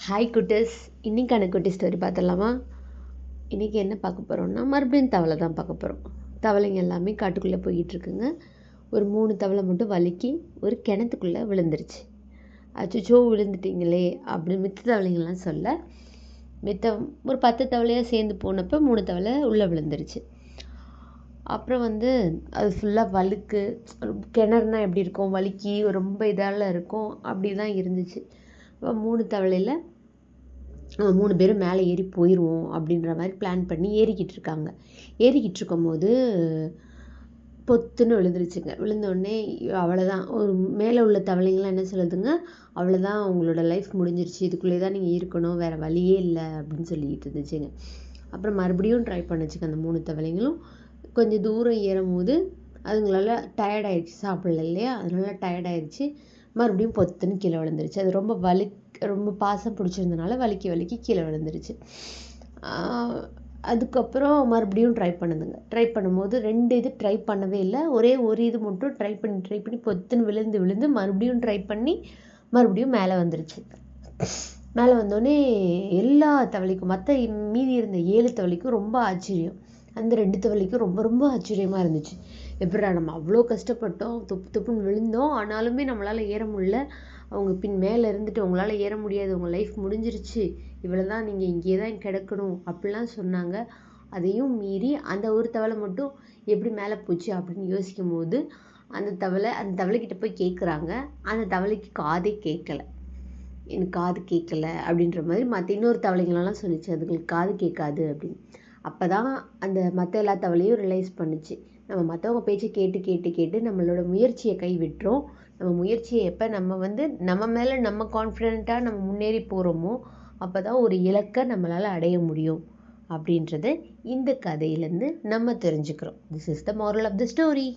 Hi குட்டீஸ், இன்றைக்கான குட்டி ஸ்டோரி பார்த்துடலாமா? இன்றைக்கி என்ன பார்க்க போகிறோம்னா, மறுபடியும் தவளை தான் பார்க்க போகிறோம். தவளைங்க எல்லாமே காட்டுக்குள்ளே போய்கிட்டுருக்குங்க. ஒரு 3 தவளை மட்டும் வழுக்கி ஒரு கிணத்துக்குள்ளே விழுந்துருச்சு. அச்சோ விழுந்துட்டிங்களே அப்படின்னு மித்த தவளைங்கள்லாம் சொல்ல, மித்த ஒரு 10 தவளையாக சேர்ந்து போனப்போ 3 தவளை உள்ளே விழுந்துருச்சு. அப்புறம் அது ஃபுல்லாக வழுக்கு, கிணறுனா எப்படி இருக்கும், வழுக்கி ரொம்ப இதால் இருக்கும், அப்படி தான் இருந்துச்சு. 3 தவளையில் 3 பேரும் மேலே ஏறி போயிடுவோம் அப்படின்ற மாதிரி பிளான் பண்ணி ஏறிக்கிட்டு இருக்காங்க. ஏறிக்கிட்டு இருக்கும்போது பொத்துன்னு விழுந்துருச்சுங்க. விழுந்தோடனே அவ்வளோதான். ஒரு மேலே உள்ள தவளைங்களாம் என்ன சொல்லுதுங்க, அவ்வளோதான், உங்களோட லைஃப் முடிஞ்சிருச்சு, இதுக்குள்ளே தான் நீங்கள் இருக்கணும், வேறு வழியே இல்லை அப்படின்னு சொல்லிக்கிட்டு இருந்துச்சுங்க. அப்புறம் மறுபடியும் ட்ரை பண்ணுச்சுங்க. அந்த 3 தவளைங்களும் கொஞ்சம் தூரம் ஏறும்போது அதுங்களால டயர்ட் ஆயிடுச்சு, சாப்பிடல இல்லையா, அதனால டயர்ட் ஆயிடுச்சு. மறுபடியும் பொத்துன்னு கீழே விழுந்துருச்சு. அது ரொம்ப பாசம் பிடிச்சிருந்தனால வலிக்கி கீழே விழுந்துருச்சு. அதுக்கப்புறம் மறுபடியும் ட்ரை பண்ணுதுங்க. ட்ரை பண்ணும்போது 2 இது ட்ரை பண்ணவே இல்லை. ஒரே ஒரு இது மட்டும் ட்ரை பண்ணி பொத்துன்னு விழுந்து மறுபடியும் ட்ரை பண்ணி மறுபடியும் மேலே வந்துருச்சு. மேலே வந்தோடனே எல்லா தவளைக்கும், மீதி இருந்த 7 தவளைக்கும் ரொம்ப ஆச்சரியம். அந்த 2 தவளைக்கும் ரொம்ப ரொம்ப ஆச்சரியமாக இருந்துச்சு. எப்படிடா, நம்ம அவ்வளோ கஷ்டப்பட்டோம், துப்புன்னு விழுந்தோம், ஆனாலுமே நம்மளால் ஏற முடியல, அவங்க மேலே இருந்துட்டு உங்களால் ஏற முடியாது, உங்கள் லைஃப் முடிஞ்சிருச்சு, இவ்வளோ தான், நீங்கள் இங்கே தான் கிடக்கணும் அப்படிலாம் சொன்னாங்க. அதையும் மீறி அந்த ஒரு தவளை மட்டும் எப்படி மேலே போச்சு அப்படின்னு யோசிக்கும் போது அந்த தவளைக்கிட்ட போய் கேட்குறாங்க. அந்த தவளைக்கு காதே கேட்கல. எனக்கு காது கேட்கல அப்படின்ற மாதிரி மற்ற இன்னொரு தவளைங்களெல்லாம் சொல்லிச்சு, அதுங்களுக்கு காது கேட்காது அப்படின்னு. அப்போ தான் அந்த மற்ற எல்லா தவளையும் ரியலைஸ் பண்ணுச்சு, நம்ம மற்றவங்க பேச்சை கேட்டு நம்மளோட முயற்சியை கைவிட்டுறோம். நம்ம முயற்சியை எப்போ நம்ம மேலே நம்ம கான்ஃபிடென்ட்டாக நம்ம முன்னேறி போகிறோமோ அப்போ தான் ஒரு இலக்கை நம்மளால் அடைய முடியும் அப்படின்றத இந்த கதையிலேருந்து நம்ம தெரிஞ்சுக்கிறோம். This is the moral of the story.